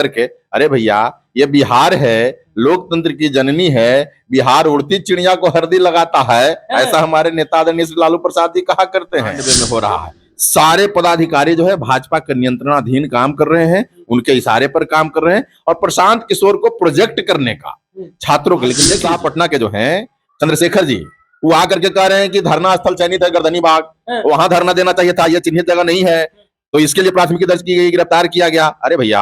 करके, अरे भैया ये बिहार है, लोकतंत्र की जननी है, बिहार उड़ती चिड़िया को हरदी लगाता है, ऐसा हमारे नेता आदरणीय श्री लालू प्रसाद जी कहा करते हैं। में हो रहा है, सारे पदाधिकारी जो है भाजपा के नियंत्रणाधीन काम कर रहे हैं, उनके इशारे पर काम कर रहे हैं और प्रशांत किशोर को प्रोजेक्ट करने का छात्रों के। लेकिन देखिए पटना के जो हैं चंद्रशेखर जी, वो आकर के कह रहे हैं कि धरना स्थल चयनित है गर्दनी बाग, वहां धरना देना चाहिए था, ये चिन्हित जगह नहीं है, तो इसके लिए प्राथमिकी दर्ज की गई, गिरफ्तार किया गया। अरे भैया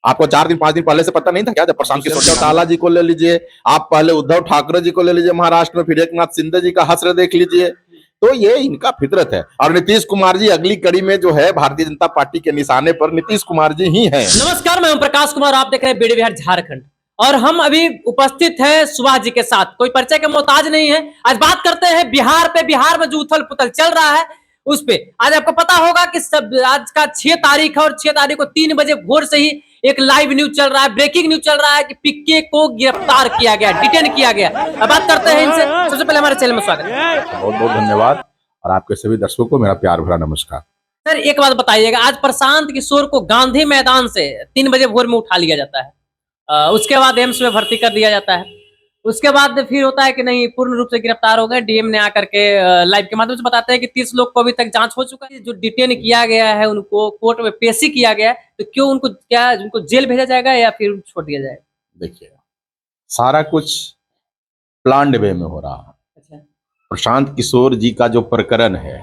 आपको 4 दिन 5 दिन पहले से पता नहीं था क्या? जब प्रशांत किशोर चौटाला जी को ले लीजिए, आप पहले उद्धव ठाकरे जी को ले लीजिए महाराष्ट्र में, फिर एकनाथ शिंदे जी का हश्र देख लीजिए, तो ये इनका फितरत है। और नीतीश कुमार जी अगली कड़ी में जो है भारतीय जनता पार्टी के निशाने पर नीतीश कुमार जी ही हैं। नमस्कार, मैं ओम प्रकाश कुमार, आप देख रहे हैं बीडी बिहार झारखंड और हम अभी उपस्थित हैं सुभाष जी के साथ। कोई परिचय के मोहताज नहीं है। आज बात करते हैं बिहार पे, बिहार में जो उथल पुथल चल रहा है उस पे। आज आपको पता होगा कि सब आज का 6 तारीख है और 6 तारीख को 3 बजे भोर से ही एक लाइव न्यूज चल रहा है, ब्रेकिंग न्यूज चल रहा है कि पिक्के को गिरफ्तार किया गया, डिटेन किया गया। अब बात करते हैं इनसे। सबसे पहले हमारे चैनल में स्वागत है। बहुत बहुत धन्यवाद और आपके सभी दर्शकों को मेरा प्यार भरा नमस्कार। सर एक बात बताइएगा, आज प्रशांत किशोर को गांधी मैदान से 3 बजे भोर में उठा लिया जाता है, उसके बाद एम्स में भर्ती कर दिया जाता है, उसके बाद फिर होता है कि नहीं पूर्ण रूप से गिरफ्तार हो गए। डीएम ने आकर के लाइव के माध्यम से बताते हैं कि 30 लोग को अभी तक जांच हो चुका है। जो डिटेन किया गया है उनको कोर्ट में पेशी किया गया है, तो क्यों उनको जेल भेजा जाएगा या फिर छोड़ दिया जाएगा? देखिए सारा कुछ प्लान्ड वे में हो रहा है। अच्छा। प्रशांत किशोर जी का जो प्रकरण है,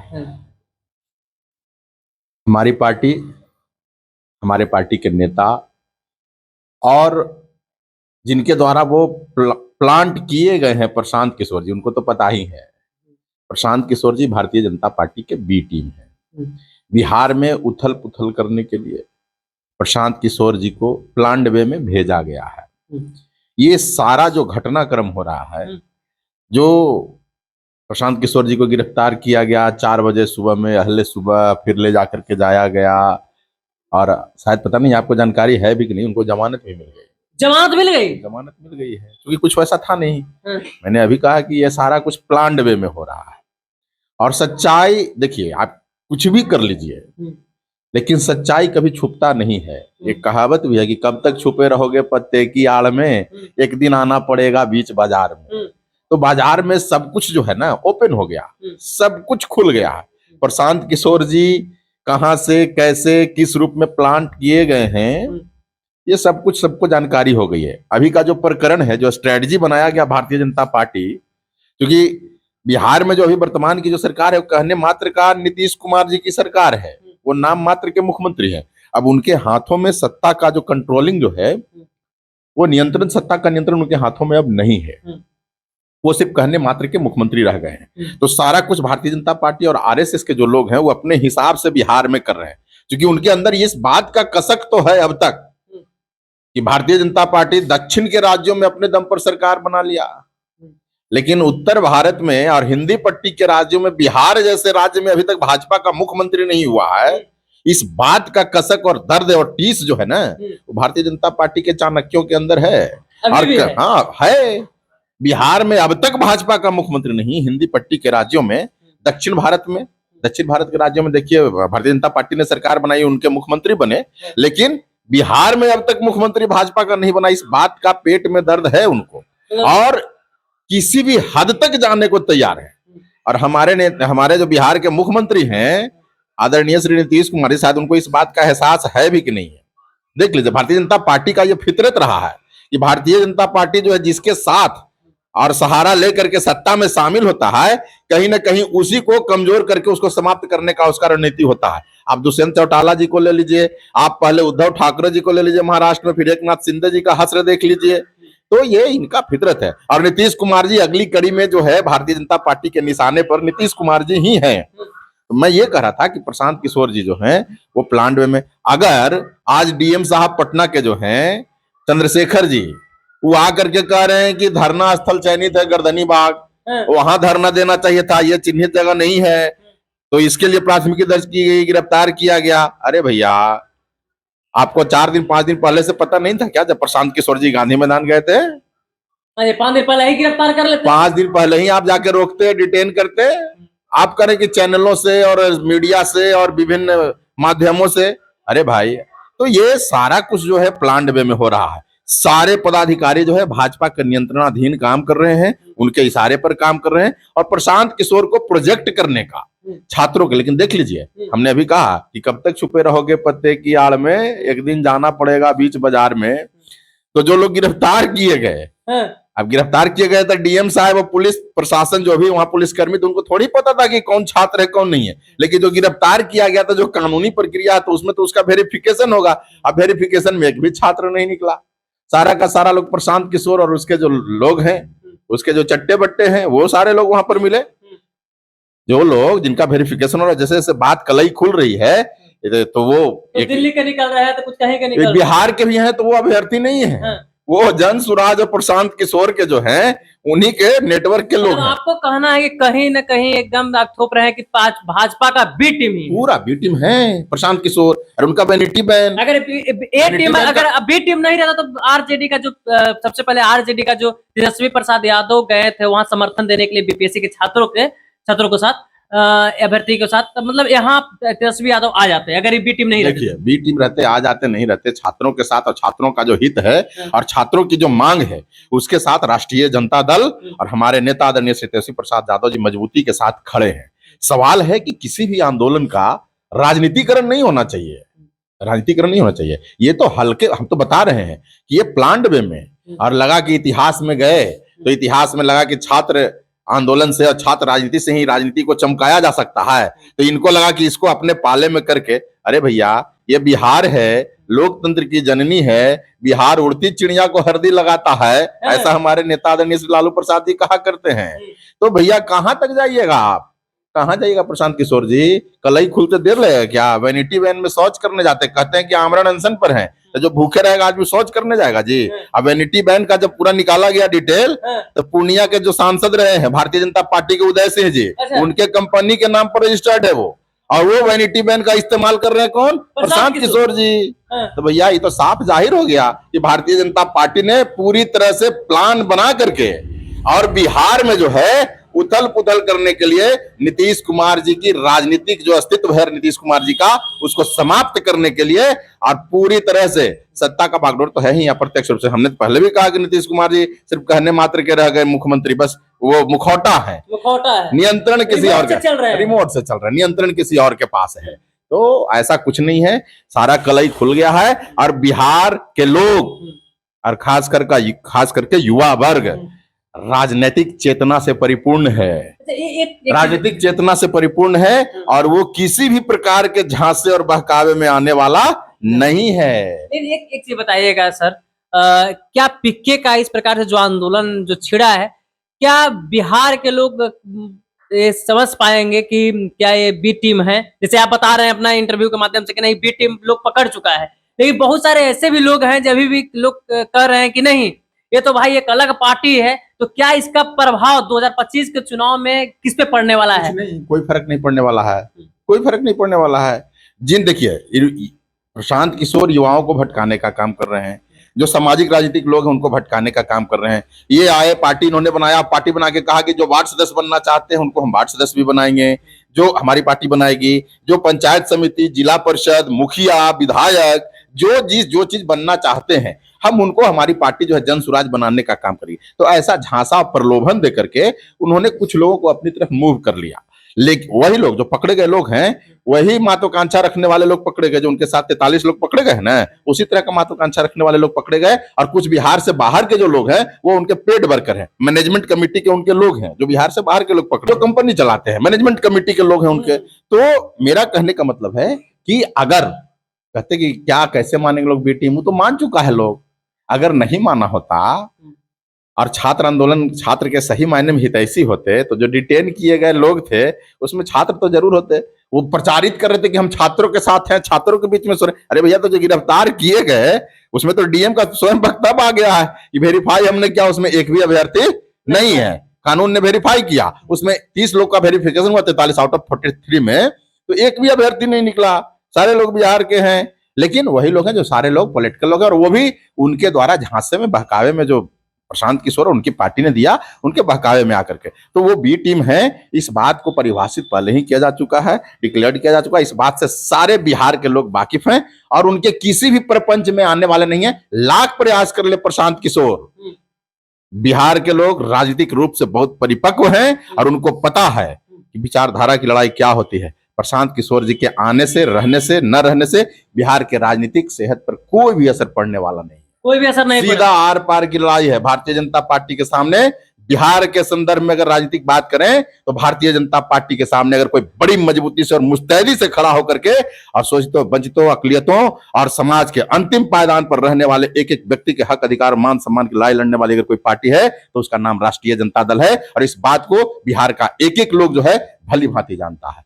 हमारी पार्टी, हमारे पार्टी के नेता और जिनके द्वारा वो प्लांट किए गए हैं प्रशांत किशोर जी, उनको तो पता ही है। प्रशांत किशोर जी भारतीय जनता पार्टी के बी टीम है। बिहार में उथल पुथल करने के लिए प्रशांत किशोर जी को प्लान्ड वे में भेजा गया है। ये सारा जो घटनाक्रम हो रहा है, जो प्रशांत किशोर जी को गिरफ्तार किया गया 4 बजे सुबह में, अहले सुबह, फिर ले जाकर के जाया गया और शायद पता नहीं आपको जानकारी है भी कि नहीं, उनको जमानत भी मिल गई। जमानत मिल गई? जमानत मिल गई है, क्योंकि कुछ वैसा था नहीं। मैंने अभी कहा कि ये सारा कुछ प्लान्ड वे में हो रहा है और सच्चाई देखिए, आप कुछ भी कर लीजिए लेकिन सच्चाई कभी छुपता नहीं है। एक कहावत भी है कि कब तक छुपे रहोगे पत्ते की आड़ में, एक दिन आना पड़ेगा बीच बाजार में। तो बाजार में सब कुछ जो है ना ओपन हो गया, सब कुछ खुल गया। प्रशांत किशोर जी कहां से, कैसे, किस रूप में प्लांट किए गए हैं, ये सब कुछ सबको जानकारी हो गई है। अभी का जो प्रकरण है, जो स्ट्रेटजी बनाया गया भारतीय जनता पार्टी, क्योंकि बिहार में जो अभी वर्तमान की जो सरकार है वो कहने मात्र का नीतीश कुमार जी की सरकार है, वो नाम मात्र के मुख्यमंत्री हैं। अब उनके हाथों में सत्ता का जो कंट्रोलिंग जो है, वो नियंत्रण, सत्ता का नियंत्रण उनके हाथों में अब नहीं है, वो सिर्फ कहने मात्र के मुख्यमंत्री रह गए हैं। तो सारा कुछ भारतीय जनता पार्टी और आरएसएस के जो लोग हैं वो अपने हिसाब से बिहार में कर रहे हैं, क्योंकि उनके अंदर इस बात का कसक तो है अब तक कि भारतीय जनता पार्टी दक्षिण के राज्यों में अपने दम पर सरकार बना लिया, लेकिन उत्तर भारत में और हिंदी पट्टी के राज्यों में, बिहार जैसे राज्य में अभी तक भाजपा का मुख्यमंत्री नहीं हुआ है। इस बात का कसक और दर्द और टीस जो है ना, वो भारतीय जनता पार्टी के चाणक्यों के अंदर है। और हाँ है, बिहार में अब तक भाजपा का मुख्यमंत्री नहीं। हिंदी पट्टी के राज्यों में, दक्षिण भारत के राज्यों में देखिए भारतीय जनता पार्टी ने सरकार बनाई, उनके मुख्यमंत्री बने, लेकिन बिहार में अब तक मुख्यमंत्री भाजपा का नहीं बना। इस बात का पेट में दर्द है उनको और किसी भी हद तक जाने को तैयार है। और हमारे जो बिहार के मुख्यमंत्री हैं आदरणीय श्री नीतीश कुमार जी, शायद उनको इस बात का एहसास है भी कि नहीं है। देख लीजिए, भारतीय जनता पार्टी का ये फितरत रहा है कि भारतीय जनता पार्टी जो है जिसके साथ और सहारा लेकर के सत्ता में शामिल होता है, कहीं ना कहीं उसी को कमजोर करके उसको समाप्त करने का उसका रणनीति होता है। आप दुष्यंत चौटाला जी को ले लीजिए, आप पहले उद्धव ठाकरे जी को ले लीजिए महाराष्ट्र में, फिर एकनाथ शिंदे जी का हश्र देख लीजिए, तो ये इनका फितरत है। और नीतीश कुमार जी अगली कड़ी में जो है भारतीय जनता पार्टी के निशाने पर नीतीश कुमार जी ही हैं। तो मैं ये कह रहा था कि प्रशांत किशोर जी जो हैं वो प्लान्ड वे में, अगर आज डीएम साहब पटना के जो हैं चंद्रशेखर जी, वो आकर के कह रहे हैं कि धरना स्थल चयनित है गर्दनी बाग, वहां धरना देना चाहिए था, ये चिन्हित जगह नहीं है, तो इसके लिए प्राथमिकी दर्ज की गई, गिरफ्तार किया गया। अरे भैया आपको 4 दिन 5 दिन पहले से पता नहीं था क्या, जब प्रशांत किशोर जी गांधी मैदान गए थे? 5 दिन पहले ही गिरफ्तार कर लेते। 5 दिन पहले ही आप जाके रोकते, डिटेन करते। आप करें कि चैनलों से और मीडिया से और विभिन्न माध्यमों से। अरे भाई तो ये सारा कुछ जो है प्लान्ड वे में हो रहा है। सारे पदाधिकारी जो है भाजपा के नियंत्रणाधीन काम कर रहे हैं, उनके इशारे पर काम कर रहे हैं, और प्रशांत किशोर को प्रोजेक्ट करने का छात्रों के। लेकिन देख लीजिए, हमने अभी कहा कि कब तक छुपे रहोगे पत्ते की आड़ में, एक दिन जाना पड़ेगा बीच बाजार में। तो जो लोग गिरफ्तार किए गए, अब गिरफ्तार किए गए तो डीएम साहब और पुलिस प्रशासन जो भी वहां पुलिसकर्मी, तो उनको थोड़ी पता था कि कौन छात्र है कौन नहीं है। लेकिन जो गिरफ्तार किया गया था, जो कानूनी प्रक्रिया है, तो उसमें तो उसका वेरिफिकेशन होगा। अब वेरिफिकेशन में एक भी छात्र नहीं निकला। सारा का सारा लोग प्रशांत किशोर और उसके जो लोग हैं, उसके जो चट्टे बट्टे हैं, वो सारे लोग वहां पर मिले। जो लोग जिनका वेरिफिकेशन हो रहा है, जैसे जैसे बात कलई खुल रही है, तो वो तो दिल्ली के निकल रहा है, तो कुछ कहीं का निकल रहा है, बिहार के भी हैं, तो वो अभ्यर्थी नहीं है। वो जन सुराज और प्रशांत किशोर के जो हैं, उन्हीं के नेटवर्क के लोग हैं। आपको कहना है कि कहीं न कहीं एकदम आप थोप रहे हैं कि भाजपा का बी टीम ही, पूरा बी टीम है प्रशांत किशोर और उनका वैनिटी बैन। अगर ए टीम, अगर बी टीम नहीं रहता तो आरजेडी का जो सबसे पहले आरजेडी का जो तेजस्वी प्रसाद यादव गए थे वहां समर्थन देने के लिए बीपीएससी के छात्रों के साथ, अभ्यर्थी के साथ, तो मतलब यहाँ तेजस्वी यादव आ जाते हैं अगर ये बी टीम नहीं रहती। देखिए, बी टीम रहते, आ जाते, नहीं रहते, छात्रों के साथ और छात्रों का जो हित है और छात्रों की जो मांग है, उसके साथ राष्ट्रीय जनता दल और हमारे नेता आदरणीय तेजस्वी प्रसाद यादव जी मजबूती के साथ खड़े हैं। सवाल है कि किसी भी आंदोलन का राजनीतिकरण नहीं होना चाहिए, राजनीतिकरण नहीं होना चाहिए। ये तो हल्के, हम तो बता रहे हैं कि ये प्लान्ड वे में, और लगा कि इतिहास में गए तो इतिहास में लगा कि छात्र आंदोलन से और छात्र राजनीति से ही राजनीति को चमकाया जा सकता है, तो इनको लगा कि इसको अपने पाले में करके, अरे भैया ये बिहार है, लोकतंत्र की जननी है, बिहार उड़ती चिड़िया को हरदी लगाता है, ऐसा हमारे नेता आदरणीय श्री लालू प्रसाद जी कहा करते हैं। तो भैया कहां तक जाइएगा आप, कहां जाइएगा प्रशांत किशोर जी? कलई खुलते देर लगेगा क्या? वैनिटी वैन में शौच करने जाते, कहते हैं कि आमरण अनशन पर हैं, तो जो भूखे रहेगा आज भी शौच करने जाएगा जी? अब वैनिटी बैन का जब पूरा निकाला गया डिटेल, तो पूर्णिया के जो सांसद रहे हैं भारतीय जनता पार्टी के उदय सिंह जी, उनके कंपनी के नाम पर रजिस्टर्ड है वो, और वो वैनिटी बैन का इस्तेमाल कर रहे हैं कौन? प्रशांत किशोर जी। तो भैया ये तो साफ जाहिर हो गया कि भारतीय जनता पार्टी ने पूरी तरह से प्लान बना करके और बिहार में जो है उथल पुथल करने के लिए नीतीश कुमार जी की राजनीतिक जो अस्तित्व है नीतीश कुमार जी का, उसको समाप्त करने के लिए, और पूरी तरह से सत्ता का बागडोर तो है ही अप्रत्यक्ष रूप से। हमने पहले भी कहा कि नीतीश कुमार जी सिर्फ कहने मात्र के रह गए मुख्यमंत्री, बस वो मुखौटा है, नियंत्रण किसी और का, रिमोट से चल रहा है, नियंत्रण किसी और के पास है। तो ऐसा कुछ नहीं है, सारा कलई खुल गया है, और बिहार के लोग और खास करके युवा वर्ग राजनीतिक चेतना से परिपूर्ण है, राजनीतिक चेतना से परिपूर्ण है, और वो किसी भी प्रकार के झांसे और बहकावे में आने वाला नहीं है। एक चीज बताइएगा सर, क्या पिक्के का इस प्रकार से जो आंदोलन जो छिड़ा है, क्या बिहार के लोग ये समझ पाएंगे कि क्या ये बी टीम है? जैसे आप बता रहे हैं अपना इंटरव्यू के माध्यम से कि नहीं, बी टीम लोग पकड़ चुका है, लेकिन बहुत सारे ऐसे भी लोग हैं जो अभी भी लोग कह रहे हैं कि नहीं, ये तो भाई एक अलग पार्टी है। तो क्या इसका प्रभाव 2025 के चुनाव में किस पे पड़ने वाला है? नहीं, कोई फर्क नहीं पड़ने वाला है, कोई फर्क नहीं पड़ने वाला है। देखिए, प्रशांत किशोर युवाओं को भटकाने का काम कर रहे हैं, जो सामाजिक राजनीतिक लोग हैं उनको भटकाने का काम कर रहे हैं। ये आए, पार्टी इन्होंने बनाया, पार्टी बना के कहा कि जो वार्ड सदस्य बनना चाहते हैं उनको हम वार्ड सदस्य भी बनाएंगे, जो हमारी पार्टी बनाएगी, जो पंचायत समिति, जिला परिषद, मुखिया, विधायक, जो चीज बनना चाहते हैं हम उनको, हमारी पार्टी जो है जन सुराज बनाने का काम करेगी। तो ऐसा झांसा प्रलोभन दे करके उन्होंने कुछ लोगों को अपनी तरफ मूव कर लिया। लेकिन वही लोग जो पकड़े गए लोग हैं, वही महत्वाकांक्षा रखने वाले लोग पकड़े गए, जो उनके साथ 43 लोग पकड़े गए हैं ना, उसी तरह का महत्वाकांक्षा रखने वाले लोग पकड़े गए। और कुछ बिहार से बाहर के जो लोग हैं वो उनके पेड वर्कर हैं, मैनेजमेंट कमेटी के उनके लोग हैं, जो बिहार से बाहर के लोग पकड़े, जो कंपनी चलाते हैं, मैनेजमेंट कमेटी के लोग हैं उनके। तो मेरा कहने का मतलब है कि अगर कहते कि क्या कैसे मानेंगे लोग बी टीम, तो मान चुका है लोग। अगर नहीं माना होता और छात्र आंदोलन छात्र के सही मायने में हितैषी होते, तो जो डिटेन किए गए लोग थे उसमें छात्र तो जरूर होते। वो प्रचारित कर रहे थे कि हम छात्रों के साथ हैं, छात्रों के बीच में सो रहे। अरे भैया, तो जो गिरफ्तार किए गए उसमें तो डीएम का स्वयं वक्तव्य आ गया है कि वेरीफाई हमने किया, उसमें एक भी अभ्यर्थी नहीं है। कानून ने वेरीफाई किया, उसमें 30 लोग का वेरिफिकेशन हुआ, 43 आउट ऑफ 43 में, तो एक भी अभ्यर्थी नहीं निकला। सारे लोग बिहार के हैं, लेकिन वही लोग हैं जो सारे लोग पॉलिटिकल लोग हैं, और वो भी उनके द्वारा झांसे में बहकावे में जो प्रशांत किशोर उनकी पार्टी ने दिया, उनके बहकावे में आकर के। तो वो बी टीम है, इस बात को परिभाषित पहले ही किया जा चुका है, डिक्लेयर किया जा चुका है। इस बात से सारे बिहार के लोग वाकिफ हैं और उनके किसी भी प्रपंच में आने वाले नहीं है। लाख प्रयास कर ले प्रशांत किशोर, बिहार के लोग राजनीतिक रूप से बहुत परिपक्व हैं और उनको पता है कि विचारधारा की लड़ाई क्या होती है। प्रशांत किशोर जी के आने से, रहने से, न रहने से बिहार के राजनीतिक सेहत पर कोई भी असर पड़ने वाला नहीं, कोई भी असर नहीं पड़ेगा। सीधा आर पार की लड़ाई है भारतीय जनता पार्टी के सामने। बिहार के संदर्भ में अगर राजनीतिक बात करें तो भारतीय जनता पार्टी के सामने अगर कोई बड़ी मजबूती से और मुस्तैदी से खड़ा होकर के और शोषितों, वंचितों, अकलियतों और समाज के अंतिम पायदान पर रहने वाले एक एक व्यक्ति के हक, अधिकार, मान सम्मान की लड़ाई लड़ने वाली अगर कोई पार्टी है तो उसका नाम राष्ट्रीय जनता दल है। और इस बात को बिहार का एक एक लोग जो है भली भांति जानता है।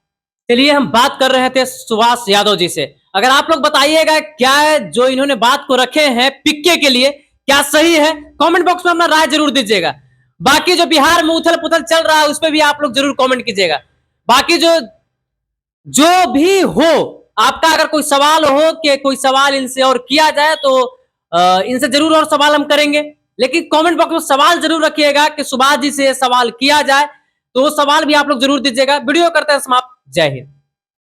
चलिए, हम बात कर रहे थे सुभाष यादव जी से। अगर आप लोग बताइएगा क्या है जो इन्होंने बात को रखे हैं पिक्के के लिए, क्या सही है? कमेंट बॉक्स में अपना राय जरूर दीजिएगा। बाकी जो बिहार में उथल पुथल चल रहा है उस पर भी आप लोग जरूर कमेंट कीजिएगा। बाकी जो भी हो, आपका अगर कोई सवाल हो कि कोई सवाल इनसे और किया जाए तो इनसे जरूर और सवाल हम करेंगे, लेकिन कमेंट बॉक्स में सवाल जरूर रखिएगा कि सुभाष जी से सवाल किया जाए, तो सवाल भी आप लोग जरूर दीजिएगा। वीडियो करते हैं समाप्त। जय हिंद।